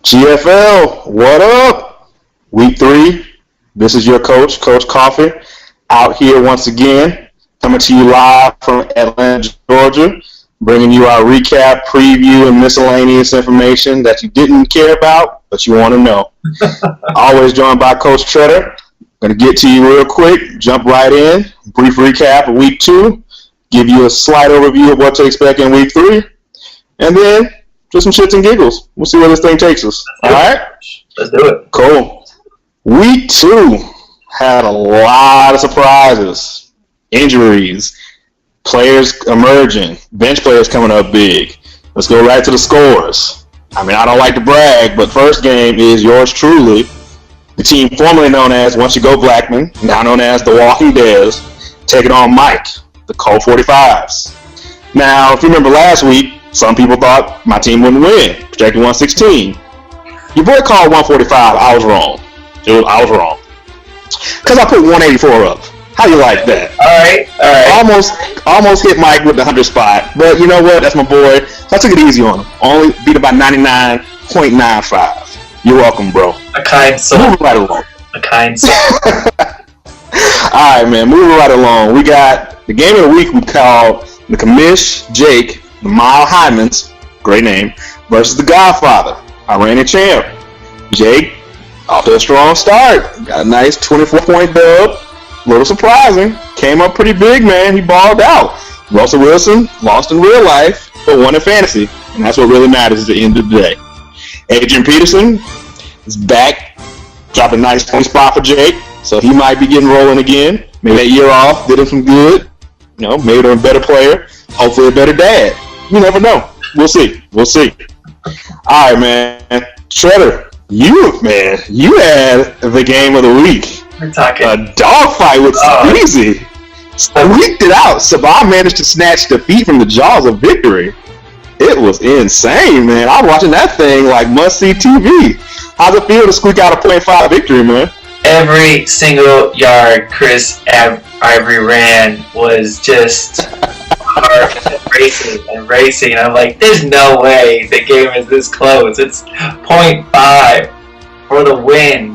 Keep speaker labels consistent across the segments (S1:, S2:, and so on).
S1: GFL, what up? Week 3. This is your coach, Coach Coffie, out here once again, coming to you live from Atlanta, Georgia, bringing you our recap, preview, and miscellaneous information that you didn't care about, but you want to know. Always joined by Coach Tretter. Going to get to you real quick, jump right in, brief recap of Week 2, give you a slight overview of what to expect in Week 3, and then just some shits and giggles. We'll see where this thing takes us. All right?
S2: Let's do it.
S1: Cool. Week 2 had a lot of surprises, injuries, players emerging, bench players coming up big. Let's go right to the scores. I mean, I don't like to brag, but first game is yours truly, the team formerly known as Once You Go Blackman, now known as the Walking Deads, taking on Mike, the Colt 45s. Now, if you remember last week, some people thought my team wouldn't win, projected 116. Your boy called 145. I was wrong. I was wrong. Because I put 184 up. How you like that?
S2: All right.
S1: Almost hit Mike with the 100 spot. But you know what? That's my boy. So I took it easy on him. Only beat him by 99.95. You're welcome, bro.
S2: A kind soul.
S1: Moving right along.
S2: A kind soul.
S1: All right, man. Moving right along. We got the game of the week we called the Commish Jake, the Mile Hymans, great name, versus the Godfather, our reigning champ. Jake, off to a strong start. Got a nice 24-point dub. A little surprising. Came up pretty big, man. He balled out. Russell Wilson lost in real life, but won in fantasy. And that's what really matters at the end of the day. Adrian Peterson is back. Dropped a nice 20 spot for Jake. So he might be getting rolling again. Maybe that year off did him some good. You know, made him a better player. Hopefully a better dad. You never know. We'll see. All right, man. Tretter, you had the game of the week.
S2: We're talking
S1: a dogfight with Squeezy. Squeaked it out. Sabah managed to snatch defeat from the jaws of victory. It was insane, man. I was watching that thing like must-see TV. How's it feel to squeak out a .5 victory, man?
S2: Every single yard Chris Ivory ran was just hard and racing. I'm like, there's no way the game is this close. It's .5 for the win.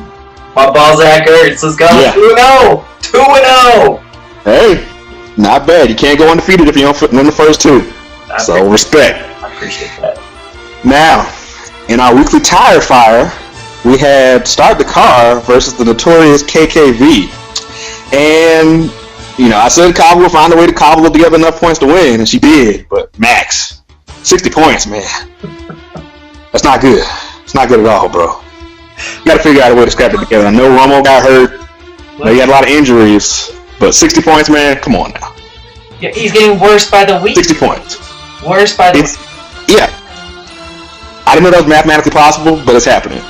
S2: My Balzac hurts. Let's go.
S1: Yeah.
S2: 2-0. 2-0.
S1: Hey, not bad. You can't go undefeated if you don't win the first two. So respect.
S2: I appreciate that.
S1: Now, in our weekly tire fire, we had Start the Car versus the notorious KKV. And, you know, I said Cobbler will find a way to cobble together enough points to win, and she did. But max, 60 points, man. That's not good. It's not good at all, bro. You got to figure out a way to scrap it together. I know Romo got hurt. He had a lot of injuries. But 60 points, man, come on now.
S2: Yeah, he's getting worse by the week.
S1: 60 points.
S2: Worse by the week.
S1: Yeah. I didn't know that was mathematically possible, but it's happening.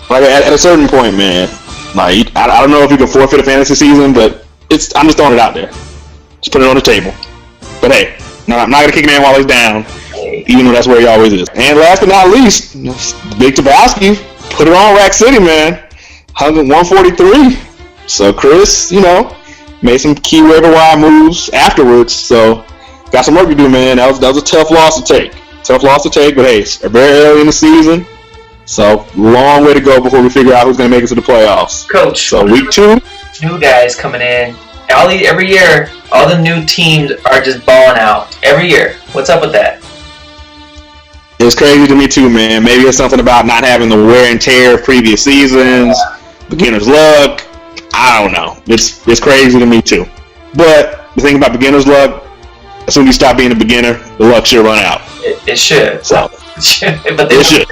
S1: Like, at a certain point, man, like, I don't know if you can forfeit a fantasy season, but I'm just throwing it out there. Just put it on the table. But hey, I'm not going to kick a man while he's down, even though that's where he always is. And last but not least, Big Tabowski put it on Rack City, man. 143. So Chris, you know, made some key waiver wire moves afterwards. So got some work to do, man. That was a tough loss to take. But hey, it's very early in the season. So long way to go before we figure out who's going to make it to the playoffs.
S2: Coach.
S1: So week 2.
S2: New guys coming in. Every year, all the new teams are just balling out. Every year. What's up with that?
S1: It's crazy to me too, man. Maybe it's something about not having the wear and tear of previous seasons, beginner's luck. I don't know. It's crazy to me too. But the thing about beginner's luck, as soon as you stop being a beginner, the luck should run out.
S2: It should.
S1: So.
S2: But it should.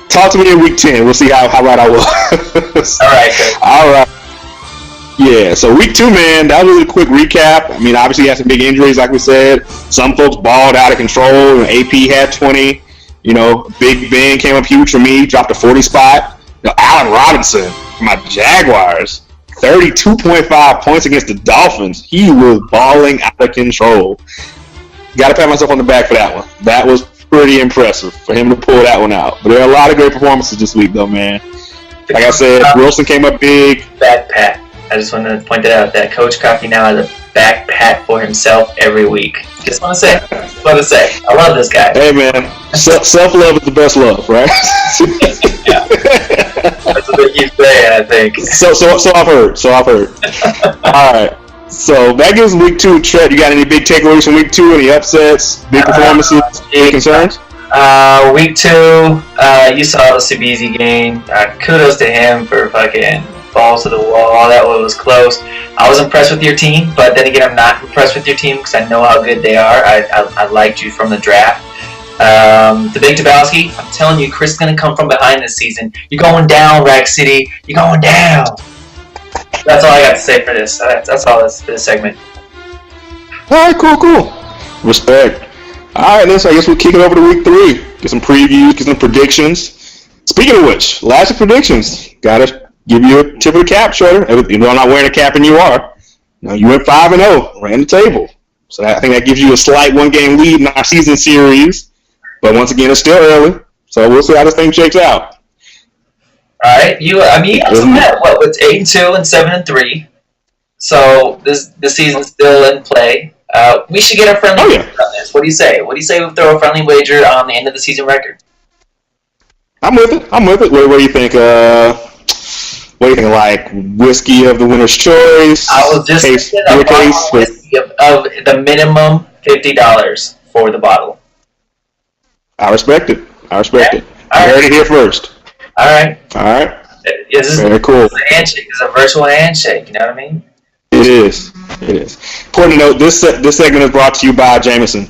S1: Talk to me in week 10. We'll see how right I was.
S2: All right, good.
S1: All right. Yeah, so week 2, man, that was a quick recap. I mean, obviously, he had some big injuries, like we said. Some folks balled out of control. AP had 20. You know, Big Ben came up huge for me, dropped a 40 spot. You know, Allen Robinson, my Jaguars, 32.5 points against the Dolphins. He was balling out of control. Got to pat myself on the back for that one. That was pretty impressive for him to pull that one out. But there are a lot of great performances this week, though, man. Like I said, Wilson came up big.
S2: Back pat. I just want to point it out that Coach Coffee now has a back pat for himself every week. Just want to say. What to say? I love this guy.
S1: Hey, man. Self-love is the best love, right?
S2: Yeah. That's what they keep saying, I think.
S1: So I've heard. All right. So that gives week 2. Tretter, you got any big takeaways from week 2? Any upsets, big performances, any concerns?
S2: Week 2, you saw the Sabizi game. Kudos to him for fucking balls to the wall. That one was close. I was impressed with your team, but then again, I'm not impressed with your team because I know how good they are. I liked you from the draft. The Big Tabowski, I'm telling you, Chris is going to come from behind this season. You're going down, Rack City. You're going down. That's all I got to say for this. That's all for this segment.
S1: All right, cool. Respect. All right, so I guess we'll kick it over to week 3. Get some previews, get some predictions. Speaking of which, last year's predictions. Got to give you a tip of the cap, Tretter. You know I'm not wearing a cap, and you are. You went 5-0, ran the table. So I think that gives you a slight 1-game lead in our season series. But once again, it's still early, so we'll see how this thing shakes out.
S2: All right, you also had what's 8-2 and 7-3. So this season's still in play. We should get a friendly wager on this. What do you say? What do you say we throw a friendly wager on the end of the season record?
S1: I'm with it. What do you think? What do you think? Like whiskey of the winner's choice?
S2: I was just thinking about whiskey of the minimum $50 for the bottle.
S1: I respect it. I heard it here first.
S2: All right.
S1: Very cool.
S2: It's a handshake. It's a virtual handshake. You know what I mean?
S1: It is. Important to note, this segment is brought to you by Jameson.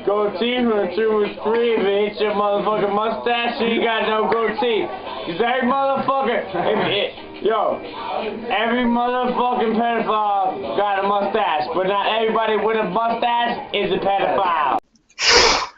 S3: Goatee from the 2-3. If it hits your motherfucking mustache, you got no goatee. Cause every motherfucker, every motherfucking pedophile got a mustache, but not everybody with a mustache is a pedophile.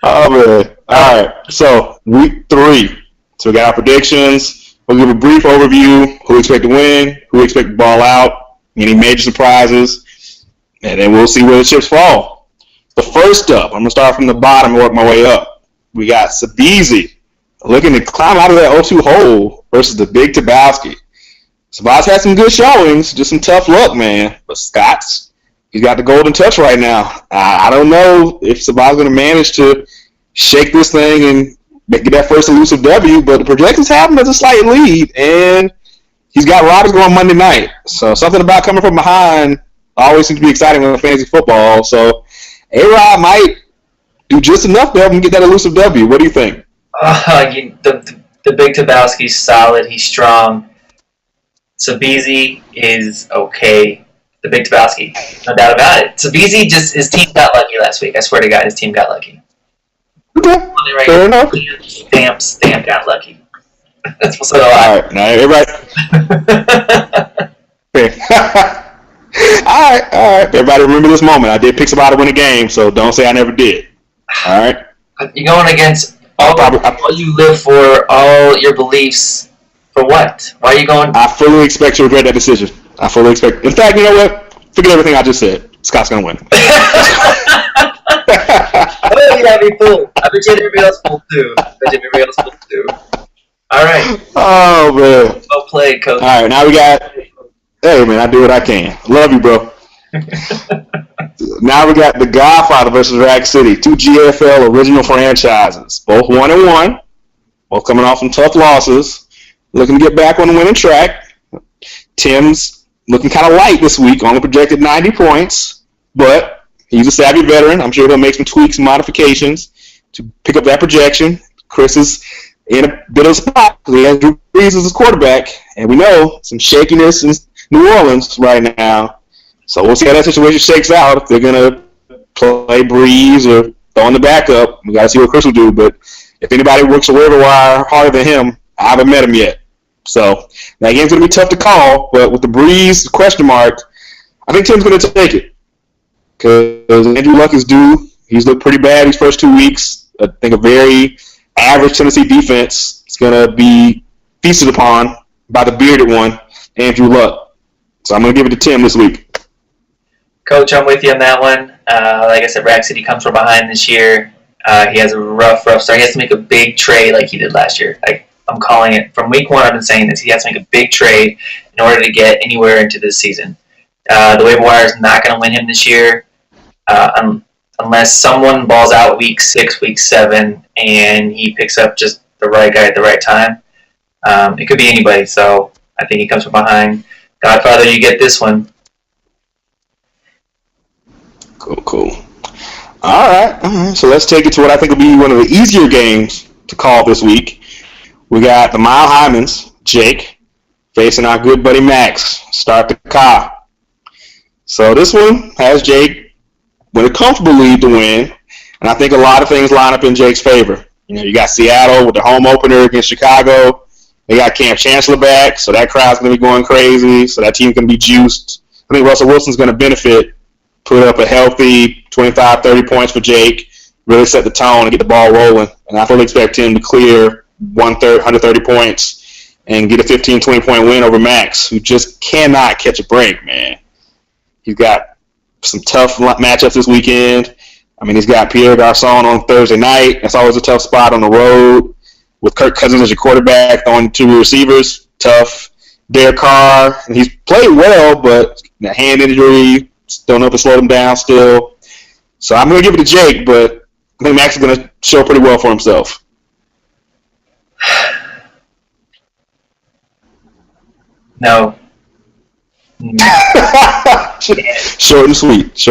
S1: Oh man! All right, so week 3. So we got our predictions. We'll give a brief overview. Who we expect to win? Who we expect to ball out? Any major surprises? And then we'll see where the chips fall. The first up, I'm going to start from the bottom and work my way up. We got Sabizi looking to climb out of that 0-2 hole versus the Big Tabowski. Sabaz had some good showings, just some tough luck, man. But Scott's, he's got the golden touch right now. I don't know if Sabaz is going to manage to shake this thing and get that first elusive W, but the projections have him as a slight lead, and he's got Rodgers going Monday night. So something about coming from behind always seems to be exciting with fantasy football. So A-Rod might do just enough to help him get that elusive W. What do you think?
S2: The Big Tabowski's solid. He's strong. Sabizi is okay. The Big Tabowski, no doubt about it. Sabizi his team got lucky last week. I swear to God, his team got lucky.
S1: Okay, fair enough.
S2: Stamp got lucky. That's what's so all
S1: right. Now everybody. All right. Everybody remember this moment. I did pick somebody to win a game, so don't say I never did. All right.
S2: You're going against all you live for, all your beliefs. For what? Why are you going?
S1: I fully expect to regret that decision. In fact, you know what? Forget everything I just said. Scott's going to win.
S2: Oh, you gotta be fooled. I bet you everybody else fooled too. All right.
S1: Oh, man.
S2: Well played, Coach.
S1: All right, now we got... Hey, man, I do what I can. Love you, bro. Now we got The Godfather versus Rack City. 2 GFL original franchises. Both 1-1. Both coming off some tough losses. Looking to get back on the winning track. Tim's looking kind of light this week. Only projected 90 points. But he's a savvy veteran. I'm sure he'll make some tweaks and modifications to pick up that projection. Chris is in a bit of a spot because he has Drew Brees as his quarterback. And we know some shakiness in New Orleans right now. So we'll see how that situation shakes out. If they're going to play Breeze or throw in the backup, we got to see what Chris will do. But if anybody works a waiver wire harder than him, I haven't met him yet. So that game's going to be tough to call. But with the Breeze question mark, I think Tim's going to take it. Because Andrew Luck is due. He's looked pretty bad these first 2 weeks. I think a very average Tennessee defense is going to be feasted upon by the bearded one, Andrew Luck. So I'm going to give it to Tim this week.
S2: Coach, I'm with you on that one. Like I said, Rack City comes from behind this year. He has a rough start. He has to make a big trade like he did last year. I'm calling it from week 1. I've been saying this. He has to make a big trade in order to get anywhere into this season. The waiver wire is not going to win him this year unless someone balls out week 6, week 7, and he picks up just the right guy at the right time. It could be anybody, so I think he comes from behind. Godfather, you get this one.
S1: Cool. All right. So let's take it to what I think will be one of the easier games to call this week. We got the Mile Hymans, Jake, facing our good buddy Max, start the car. So this one has Jake with a comfortable lead to win, and I think a lot of things line up in Jake's favor. You got Seattle with the home opener against Chicago. They got Cam Chancellor back, so that crowd's going to be going crazy, so that team's going to be juiced. I think Russell Wilson's going to benefit, put up a healthy 25, 30 points for Jake, really set the tone and get the ball rolling, and I fully expect him to clear 130 points and get a 15, 20-point win over Max, who just cannot catch a break, man. He's got some tough matchups this weekend. I mean, he's got Pierre Garçon on Thursday night. That's always a tough spot on the road. With Kirk Cousins as your quarterback, throwing 2 receivers, tough. Derek Carr, and he's played well, but the hand injury, don't know if it slowed him down still. So I'm going to give it to Jake, but I think Max is going to show pretty well for himself.
S2: No.
S1: Short and sweet.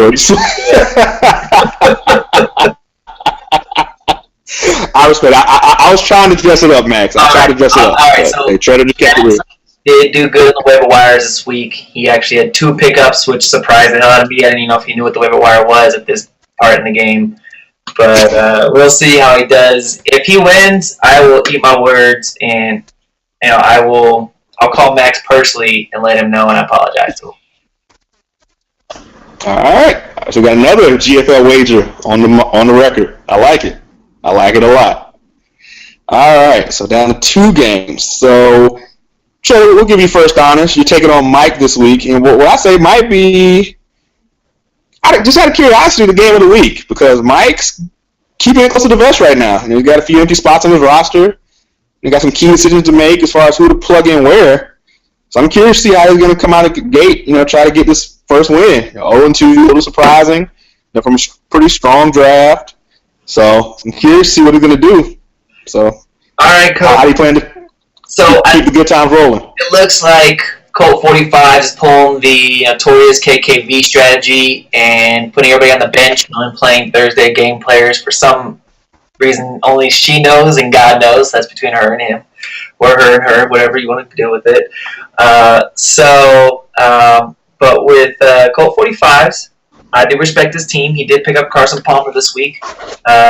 S1: I respect it. I was trying to dress it up, Max. I tried to dress it up.
S2: All right, so
S1: Tretter just kept it real.
S2: Did do good on the waiver wires this week. He actually had 2 pickups, which surprised the hell out of me. I didn't even know if he knew what the waiver wire was at this part in the game. But we'll see how he does. If he wins, I will eat my words, and I'll call Max personally and let him know, and I apologize to him.
S1: All right, so we got another GFL wager on the record. I like it. I like it a lot. All right, so down to 2 games. So, Trey, we'll give you first honors. You're taking on Mike this week, and what I say might be, just out of curiosity, the game of the week, because Mike's keeping it close to the vest right now. He's got a few empty spots on his roster. He got some key decisions to make as far as who to plug in where. So I'm curious to see how he's going to come out of the gate, try to get this first win. 0-2, a little surprising, from a pretty strong draft. So I'm curious to see what he's going to do. So,
S2: all right, Coach.
S1: How do you plan to keep the good times rolling?
S2: It looks like Colt 45 is pulling the notorious KKV strategy and putting everybody on the bench and playing Thursday game players for some reason only she knows and God knows. That's between her and him, or her and her, whatever you want to do with it. But with Colt 45s, I do respect his team. He did pick up Carson Palmer this week,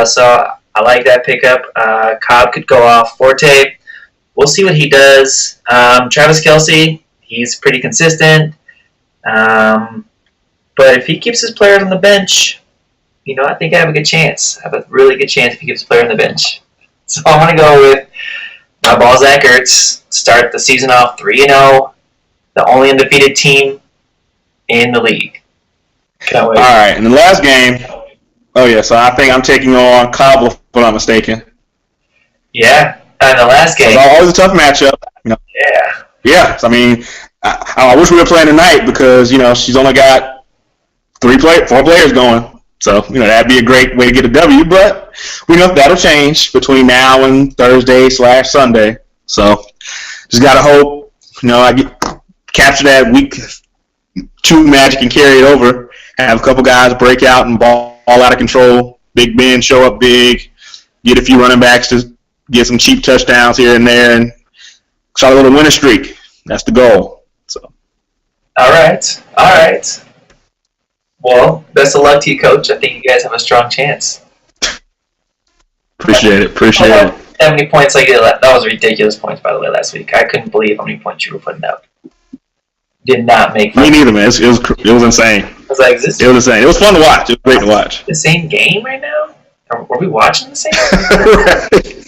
S2: so I like that pickup. Cobb could go off. Forte, we'll see what he does. Travis Kelce, he's pretty consistent. But if he keeps his players on the bench, I think I have a good chance. I have a really good chance if he keeps his player on the bench. So I'm going to go with my ball, Zach Ertz, start the season off 3-0, the only undefeated team in the league.
S1: All right, in the last game, so I think I'm taking on Cobb, if I'm not mistaken.
S2: Yeah, in the last game.
S1: It's always a tough matchup.
S2: Yeah.
S1: Yeah, I mean, I wish we were playing tonight because, she's only got 4 players going. So, that'd be a great way to get a W, but we know that'll change between now and Thursday/Sunday. So, just got to hope, I capture that week 2 magic and carry it over. Have a couple guys break out and ball out of control. Big Ben show up big. Get a few running backs to get some cheap touchdowns here and there, and try a little winning streak. That's the goal. So.
S2: All right. Well, best of luck to you, Coach. I think you guys have a strong chance.
S1: Appreciate it.
S2: How many points I get? That was ridiculous points, by the way, last week. I couldn't believe how many points you were putting up. Did not make
S1: me neither, man. It was insane.
S2: I was like, is this
S1: it was insane. It was fun to watch. It was great to watch.
S2: The same game right now? Were we watching the same game?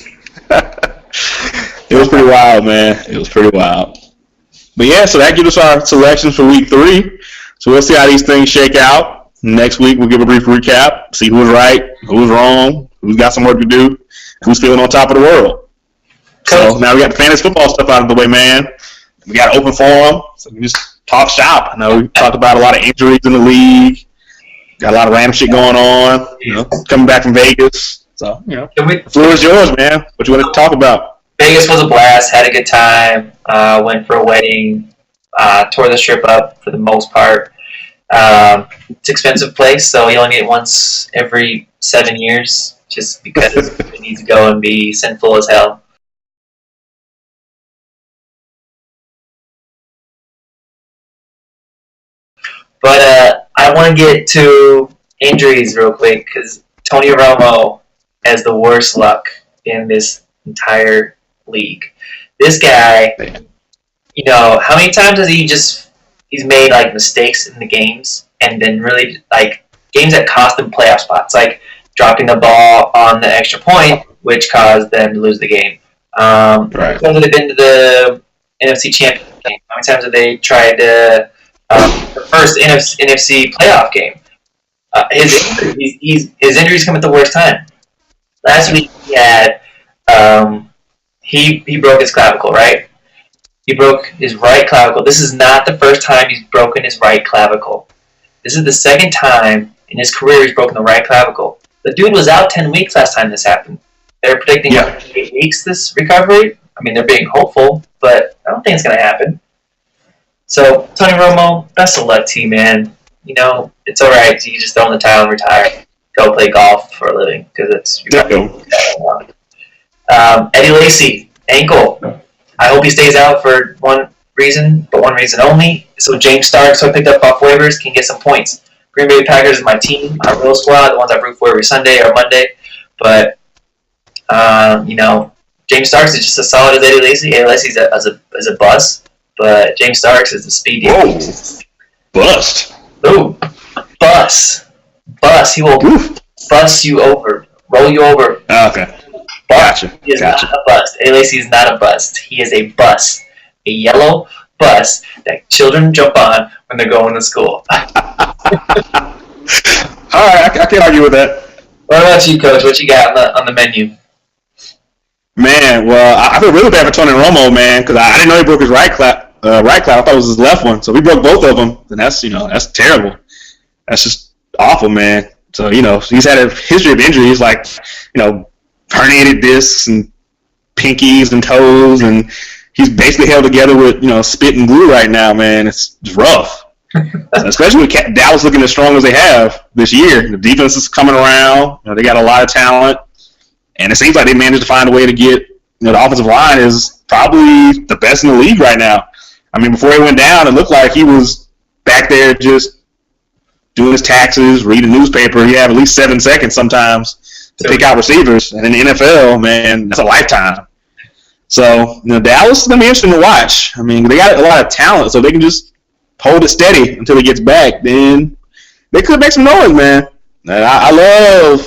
S1: It was pretty wild, man. It was pretty wild. But yeah, so that gives us our selections for week 3. So we'll see how these things shake out. Next week we'll give a brief recap, see who was right, who was wrong, who's got some work to do, who's feeling on top of the world. So now we got the fantasy football stuff out of the way, man. We got an open forum, so we just talk shop. I know we talked about a lot of injuries in the league. Got a lot of random shit going on. Coming back from Vegas. So, the floor is yours, man. What you want to talk about?
S2: Vegas was a blast. Had a good time. Went for a wedding. Tore the strip up for the most part. It's an expensive place, so you only get it once every 7 years, just because you need to go and be sinful as hell. But I want to get to injuries real quick, because Tony Romo has the worst luck in this entire league. This guy, how many times has he's made like mistakes in the games, and then really like games that cost him playoff spots, like dropping the ball on the extra point, which caused them to lose the game. How many times have they been to the NFC Championship game? How many times have they tried to the first NFC playoff game? His injuries come at the worst time. Last week he had he broke his clavicle, right? He broke his right clavicle. This is not the first time he's broken his right clavicle. This is the second time in his career he's broken the right clavicle. The dude was out 10 weeks last time this happened. They're predicting 8 weeks this recovery. I mean, they're being hopeful, but I don't think it's going to happen. So, Tony Romo, best of luck to you, man. It's all right. You just throw in the towel and retire. Go play golf for a living, because it's Eddie Lacy, ankle. I hope he stays out for one reason, but one reason only. So James Starks, who I picked up off waivers, can get some points. Green Bay Packers is my team, my real squad, the ones I root for every Sunday or Monday. But James Starks is just as solid as Eddie Lacy. Eddie Lacy is a bust, but James Starks is the speed deal.
S1: Whoa, bust.
S2: Ooh, bust. He will bust you over, roll you over.
S1: Okay. Gotcha.
S2: He is not a bust. Eddie Lacy is not a bust. He is a bus. A yellow bus that children jump on when they're going to school.
S1: All right, I can't argue with that.
S2: What about you, Coach? What you got on the menu?
S1: Man, well, I feel really bad for Tony Romo, man, because I didn't know he broke his right clav. I thought it was his left one. So we broke both of them, and that's terrible. That's just awful, man. So he's had a history of injuries, like herniated discs and pinkies and toes, and he's basically held together with spit and glue right now, man. It's rough, especially with Dallas looking as strong as they have this year. The defense is coming around. They got a lot of talent, and it seems like they managed to find a way to get the offensive line is probably the best in the league right now. I mean, before he went down, it looked like he was back there just doing his taxes, reading the newspaper. He had at least 7 seconds sometimes to pick out receivers. And in the NFL, man, that's a lifetime. So, Dallas is going to be interesting to watch. I mean, they got a lot of talent, so they can just hold it steady until he gets back. Then they could make some noise, man. And I love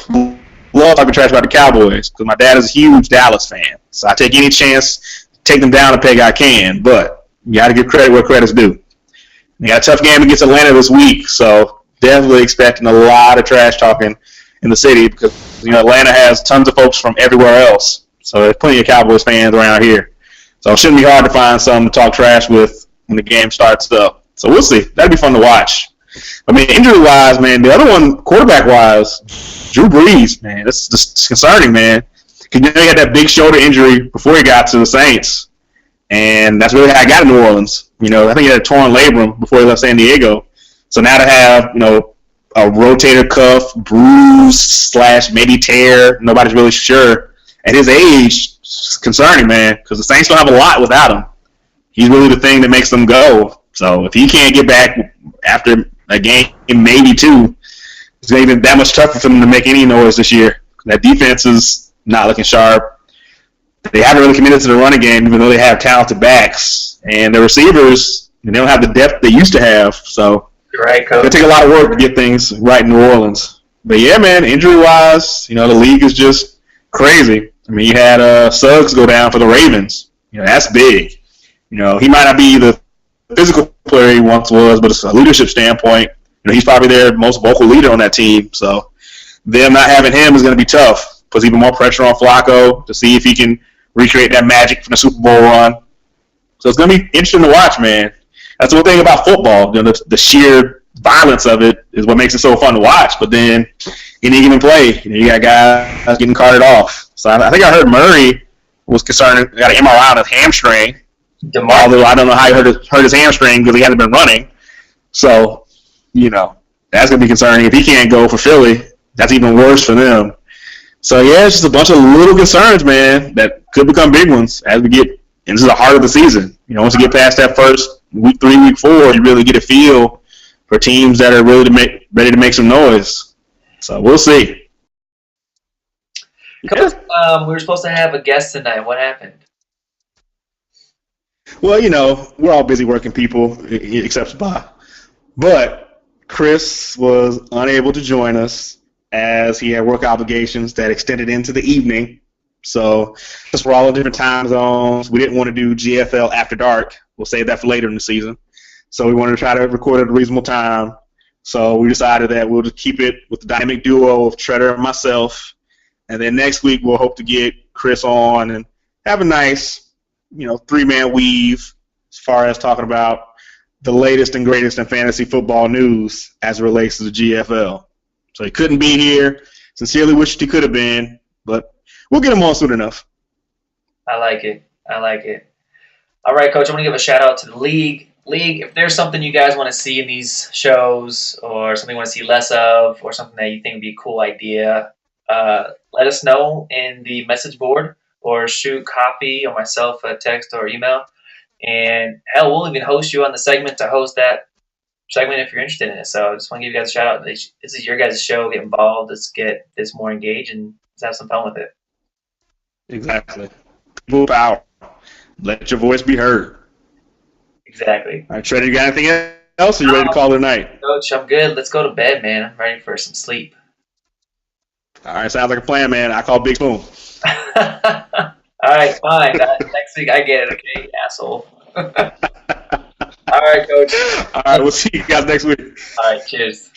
S1: talking trash about the Cowboys because my dad is a huge Dallas fan. So I take any chance to take them down a peg I can. But you got to give credit where credit's due. They got a tough game against Atlanta this week, so definitely expecting a lot of trash talking in the city because Atlanta has tons of folks from everywhere else. So there's plenty of Cowboys fans around here. So it shouldn't be hard to find some to talk trash with when the game starts up. So we'll see. That'll be fun to watch. I mean, injury-wise, man, the other one, quarterback-wise, Drew Brees, man, that's just concerning, man. Because he had that big shoulder injury before he got to the Saints. And that's really how I got to New Orleans. I think he had a torn labrum before he left San Diego. So now to have, a rotator cuff, bruise / maybe tear, nobody's really sure. At his age, it's concerning, man, because the Saints don't have a lot without him. He's really the thing that makes them go. So if he can't get back after a game, maybe two, it's going to be that much tougher for them to make any noise this year. That defense is not looking sharp. They haven't really committed to the running game, even though they have talented backs. And the receivers, they don't have the depth they used to have. So
S2: right, Coach.
S1: It'll take a lot of work to get things right in New Orleans. But, yeah, man, injury-wise, the league is just crazy. I mean, you had Suggs go down for the Ravens. That's big. He might not be the physical player he once was, but it's a leadership standpoint. He's probably their most vocal leader on that team. So them not having him is going to be tough. puts even more pressure on Flacco to see if he can recreate that magic from the Super Bowl run. So it's going to be interesting to watch, man. That's the one thing about football. The sheer violence of it is what makes it so fun to watch. But then any given play, you got guys getting carted off. So I think I heard Murray was concerned, got an MRI on his hamstring. Although I don't know how he hurt his hamstring because he hasn't been running. So, that's going to be concerning. If he can't go for Philly, that's even worse for them. So, yeah, it's just a bunch of little concerns, man, that could become big ones as we get into the heart of the season. Once you get past that first week 3, week 4, you really get a feel for teams that are really ready to make some noise. So, we'll see.
S2: Coach, we were supposed to have a guest tonight. What happened?
S1: Well, we're all busy working people, except Bob. But Chris was unable to join us as he had work obligations that extended into the evening. So, since we're all in different time zones, we didn't want to do GFL after dark. We'll save that for later in the season. So, we wanted to try to record at a reasonable time. So, we decided that we'll just keep it with the dynamic duo of Tretter and myself. And then next week, we'll hope to get Chris on and have a nice 3-man weave as far as talking about the latest and greatest in fantasy football news as it relates to the GFL. So he couldn't be here. Sincerely wished he could have been, but we'll get him on soon enough.
S2: I like it. All right, Coach, I want to give a shout-out to the league. League, if there's something you guys want to see in these shows or something you want to see less of or something that you think would be a cool idea, let us know in the message board or shoot Coffie or myself a text or email. And, hell, we'll even host you on the segment to host that segment if you're interested in it. So I just want to give you guys a shout-out. This is your guys' show. Get involved. Let's get this more engaged and let's have some fun with it.
S1: Exactly. People power. Let your voice be heard.
S2: Exactly.
S1: All right, Tretter, you got anything else, or you ready to call it a night?
S2: Coach, I'm good. Let's go to bed, man. I'm ready for some sleep.
S1: All right, sounds like a plan, man. I call Big Spoon.
S2: All right, fine. Next week I get it, okay, asshole. All right, Coach.
S1: All right, we'll see you guys next week.
S2: All right, cheers.